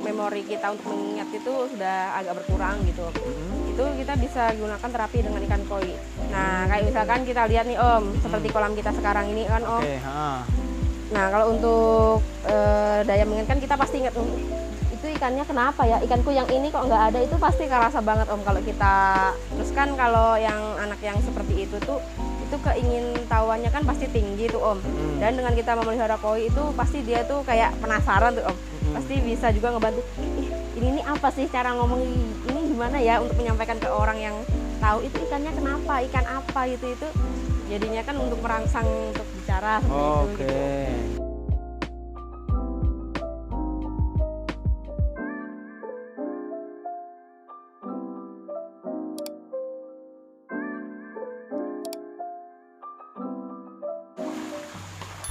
memori kita untuk mengingat itu sudah agak berkurang gitu. Itu kita bisa gunakan terapi dengan ikan koi. Nah, kayak misalkan kita lihat nih Om, seperti kolam kita sekarang ini kan Om. Nah, kalau untuk daya mengingat kan kita pasti ingat itu ikannya kenapa ya, ikanku yang ini kok nggak ada, itu pasti kerasa banget Om kalau kita. Terus kan kalau yang anak yang seperti itu tuh, itu keingintahuannya kan pasti tinggi tuh Om. Dan dengan kita memelihara koi itu pasti dia tuh kayak penasaran tuh Om. Pasti bisa juga ngebantu, ini apa sih cara ngomong ini gimana ya untuk menyampaikan ke orang yang tahu itu ikannya kenapa, ikan apa gitu. Itu jadinya kan untuk merangsang untuk bicara seperti itu gitu.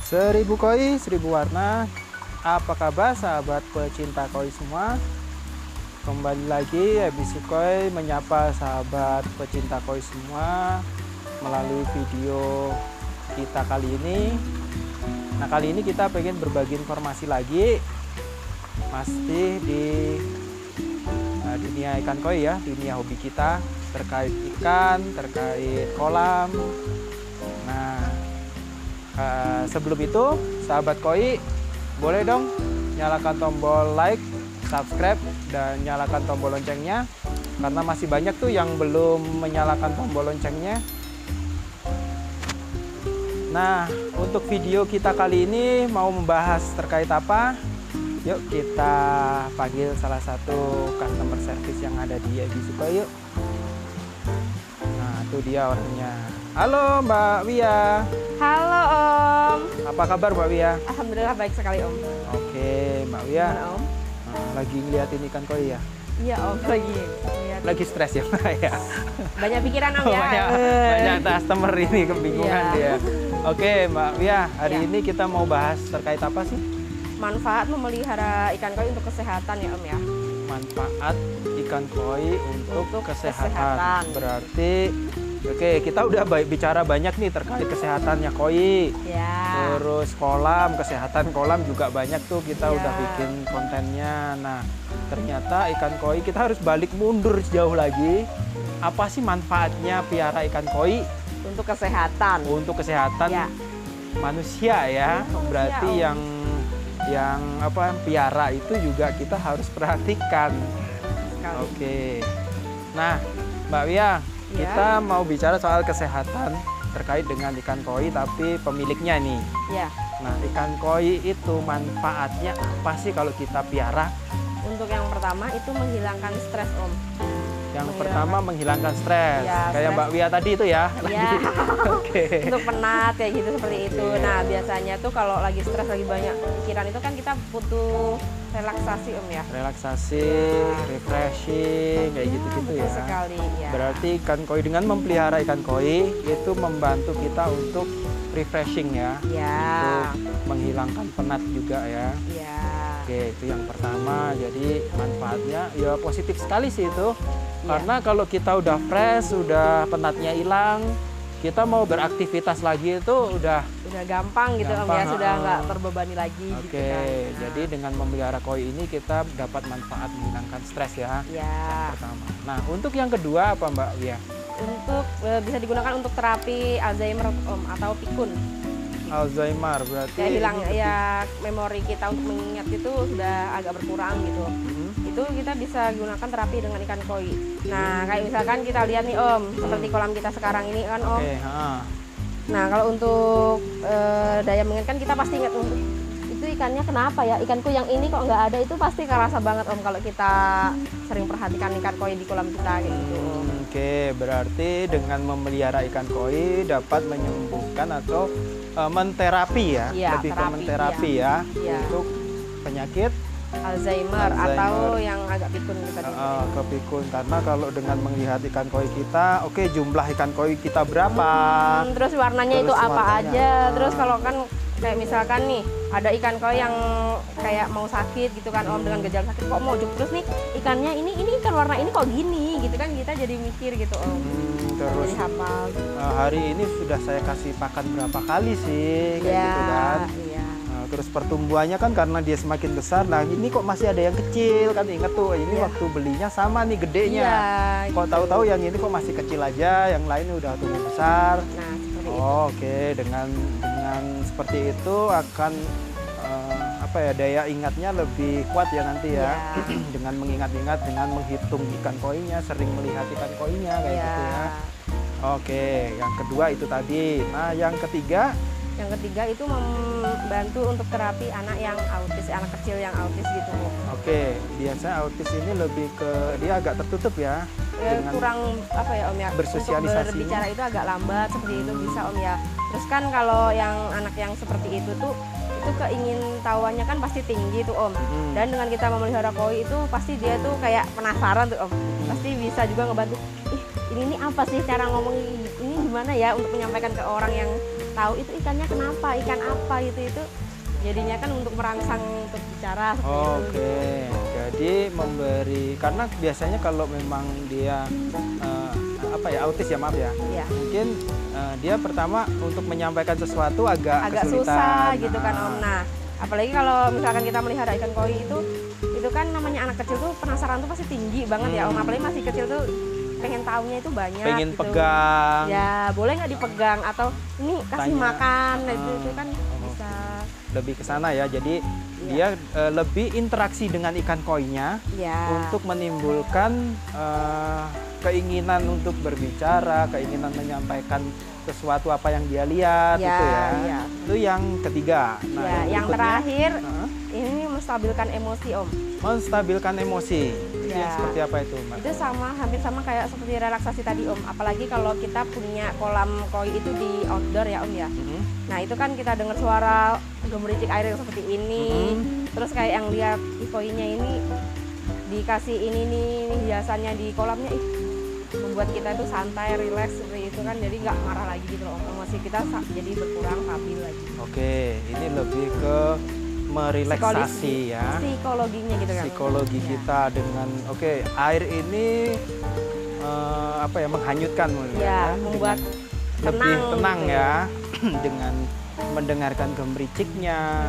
Seribu koi, seribu warna. Apa kabar sahabat pecinta koi semua? Kembali lagi Ebisi Koi menyapa sahabat pecinta koi semua melalui video kita kali ini. Nah, kali ini kita pengen berbagi informasi lagi masih di dunia ikan koi ya, dunia hobi kita terkait ikan, terkait kolam. Nah, sebelum itu sahabat koi boleh dong nyalakan tombol like, subscribe, dan nyalakan tombol loncengnya karena masih banyak tuh yang belum menyalakan tombol loncengnya. Nah, untuk video kita kali ini mau membahas terkait apa? Yuk kita panggil salah satu customer service yang ada di Ebisi Koi yuk. Nah, itu dia orangnya. Halo Mbak Wia. Halo Om. Apa kabar Mbak Wia? Alhamdulillah baik sekali Om. Oke Mbak Wia. Gimana, Om? Lagi ngeliatin ikan koi ya? Iya Om, Lagi stres ya Mbak ya? Banyak pikiran Om ya? Banyak customer ini kebingungan dia. Oke Mbak Wia, hari ini kita mau bahas terkait apa sih? Manfaat memelihara ikan koi untuk kesehatan ya Om ya? Manfaat ikan koi untuk kesehatan. Berarti oke, kita udah bicara banyak nih terkait kesehatannya koi. Ya. Terus kolam, kesehatan kolam juga banyak tuh kita udah bikin kontennya. Nah, ternyata ikan koi kita harus balik mundur jauh lagi. Apa sih manfaatnya piara ikan koi? Untuk kesehatan. Untuk kesehatan manusia ya. Berarti yang apa piara itu juga kita harus perhatikan. Oke. Nah, Mbak Wia, kita mau bicara soal kesehatan terkait dengan ikan koi tapi pemiliknya nih. Ya. Nah, ikan koi itu manfaatnya apa sih kalau kita piara? Untuk yang pertama itu menghilangkan stres Om. Yang pertama menghilangkan stres. Ya, kayak Mbak Wia tadi itu ya. Ya. Oke. Untuk penat kayak gitu seperti itu. Nah, biasanya tuh kalau lagi stres, lagi banyak pikiran itu kan kita butuh relaksasi Om ya. Relaksasi, refreshing kayak gitu-gitu ya. Sekali ya. Berarti ikan koi dengan memelihara ikan koi itu membantu kita untuk refreshing ya. Ya. Untuk menghilangkan penat juga ya. Ya. Oke, itu yang pertama. Jadi manfaatnya ya positif sekali sih itu. Karena kalau kita udah fresh, udah penatnya hilang, kita mau beraktivitas lagi itu udah gampang gitu Om ya, sudah nggak terbebani lagi gitu kan. Nah. Jadi dengan memelihara koi ini kita dapat manfaat menghilangkan stres ya. Yang pertama. Nah, untuk yang kedua apa Mbak Wia? Untuk bisa digunakan untuk terapi Alzheimer Om atau pikun. Alzheimer berarti ya hilang ya, memori kita untuk mengingat itu sudah agak berkurang gitu. Itu kita bisa gunakan terapi dengan ikan koi. Nah, kayak misalkan kita lihat nih Om, seperti kolam kita sekarang ini kan Om. Nah, kalau untuk daya mengingat kan kita pasti ingat itu ikannya kenapa ya, ikanku yang ini kok nggak ada, itu pasti kerasa banget Om kalau kita sering perhatikan ikan koi di kolam kita gitu. Oke, berarti dengan memelihara ikan koi dapat menyembuhkan atau menterapi ya, lebih ke menterapi ya, untuk penyakit Alzheimer atau yang agak pikun kita ke pikun. Karena kalau dengan melihat ikan koi kita, jumlah ikan koi kita berapa, terus warnanya itu apa aja, terus kalau kan kayak misalkan nih ada ikan koi yang kayak mau sakit gitu kan Om, dengan gejala sakit kok mojok terus nih ikannya ini ikan warna ini kok gini gitu kan, kita jadi mikir gitu Om. Terus jadi hafal gitu. Hari ini sudah saya kasih pakan berapa kali sih kayak gitu kan. terus pertumbuhannya kan karena dia semakin besar. Nah ini kok masih ada yang kecil kan, inget tuh ini waktu belinya sama nih gedenya. Kok tahu-tahu yang ini kok masih kecil aja, yang lain udah tumbuh besar. Nah seperti itu. Oke, dengan seperti itu akan apa ya, daya ingatnya lebih kuat ya nanti ya. Dengan mengingat-ingat, dengan menghitung ikan koinya, sering melihat ikan koinya kayak gitu ya. Oke, yang kedua itu tadi. Nah, yang ketiga? Yang ketiga itu membantu untuk terapi anak yang autis, anak kecil yang autis gitu. Oke, biasanya autis ini lebih ke dia agak tertutup ya. Kurang apa ya Om ya? Bersosialisasi. Untuk berbicara itu agak lambat seperti itu bisa Om ya. Terus kan kalau yang anak yang seperti itu tuh itu keingintahuannya kan pasti tinggi tuh Om. Dan dengan kita memelihara koi itu pasti dia tuh kayak penasaran tuh Om. Pasti bisa juga ngebantu. Ini apa sih cara ngomong ini gimana ya untuk menyampaikan ke orang yang tahu itu ikannya kenapa, ikan apa itu jadinya kan untuk merangsang untuk bicara seperti itu. Jadi memberi, karena biasanya kalau memang dia apa ya, autis ya, maaf ya. Mungkin dia pertama untuk menyampaikan sesuatu agak kesulitan. Susah gitu kan Om. Nah, apalagi kalau misalkan kita melihara ikan koi itu kan namanya anak kecil tuh penasaran tuh pasti tinggi banget ya Om. Apalagi masih kecil tuh pengen tahunya itu banyak. Pengen gitu. pegang. Ya, boleh nggak dipegang atau ini kasih makan, itu kan bisa. Lebih ke sana ya. Jadi dia lebih interaksi dengan ikan koinya untuk menimbulkan keinginan untuk berbicara, keinginan menyampaikan sesuatu apa yang dia lihat itu ya. Itu yang ketiga. Nah, yang terakhir ini menstabilkan emosi Om. Menstabilkan emosi. Yang seperti apa itu, Mbak? Itu sama, hampir sama kayak seperti relaksasi tadi Om. Apalagi kalau kita punya kolam koi itu di outdoor ya Om ya. Nah itu kan kita dengar suara gemericik air yang seperti ini. Terus kayak yang lihat koinya ini dikasih ini nih hiasannya di kolamnya, membuat kita itu santai, rileks seperti itu kan. Jadi nggak marah lagi gitu loh Om. Emosi kita jadi berkurang, stabil lagi. Oke, ini lebih ke merelaksasi ya, psikologinya gitu kan, psikologi kita dengan air ini apa ya, menghanyutkan ya, membuat lebih tenang ya dengan mendengarkan gemericiknya,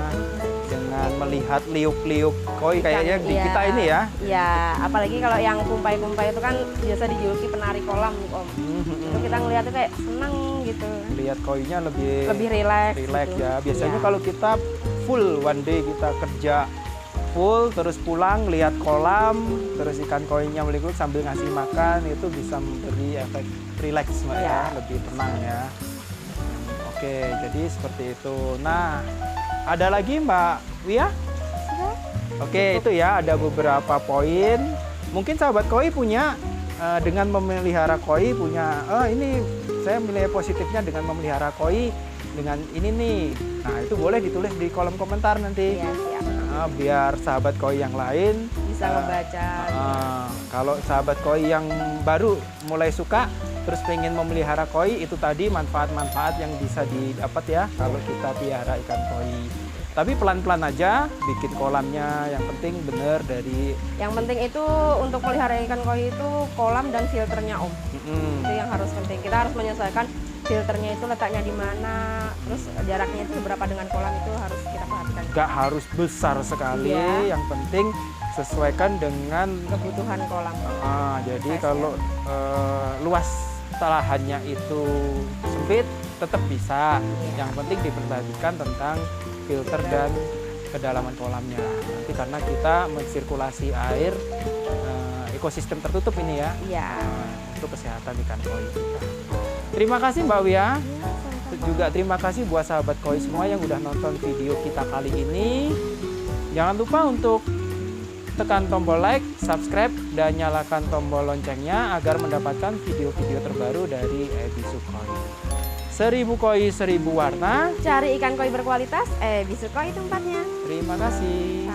dengan melihat liuk-liuk koi kayaknya di kita ini ya. Iya, apalagi kalau yang kumpai-kumpai itu kan biasa dijuluki penari kolam Om. Itu kita ngeliatnya kayak senang gitu. Lihat koinya lebih rileks gitu. Ya. Biasanya kalau kita full one day, kita kerja full terus pulang lihat kolam, terus ikan koinya meliuk sambil ngasih makan, itu bisa memberi efek rileks ya, lebih tenang ya. Oke, jadi seperti itu. Nah, ada lagi Mbak Wia? Oke, itu ya ada beberapa poin. Mungkin sahabat koi punya dengan memelihara koi punya, ini saya nilai positifnya dengan memelihara koi dengan ini nih. Nah, itu boleh ditulis di kolom komentar nanti. Biar sahabat koi yang lain bisa membaca. Kalau sahabat koi yang baru mulai suka, terus pengen memelihara koi, itu tadi manfaat-manfaat yang bisa didapat ya kalau kita pelihara ikan koi. Tapi pelan-pelan aja bikin kolamnya, yang penting bener dari... Yang penting itu untuk pelihara ikan koi itu kolam dan filternya Om. Itu yang harus penting. Kita harus menyesuaikan filternya itu letaknya di mana, terus jaraknya itu berapa dengan kolam itu harus kita perhatikan. Gak harus besar sekali, yang penting sesuaikan dengan kebutuhan kolam. Jadi kalau luas lahannya itu sempit, tetap bisa. Yang penting diperhatikan tentang filter dan kedalaman kolamnya. Nanti karena kita mensirkulasi air, ekosistem tertutup ini ya. Untuk kesehatan ikan koi kita. Terima kasih Mbak Wia. Juga terima kasih buat sahabat koi semua yang udah nonton video kita kali ini. Jangan lupa untuk tekan tombol like, subscribe, dan nyalakan tombol loncengnya agar mendapatkan video-video terbaru dari Ebisu Koi. 1000 koi 1000 warna. Cari ikan koi berkualitas, Ebisu Koi tempatnya. Terima kasih.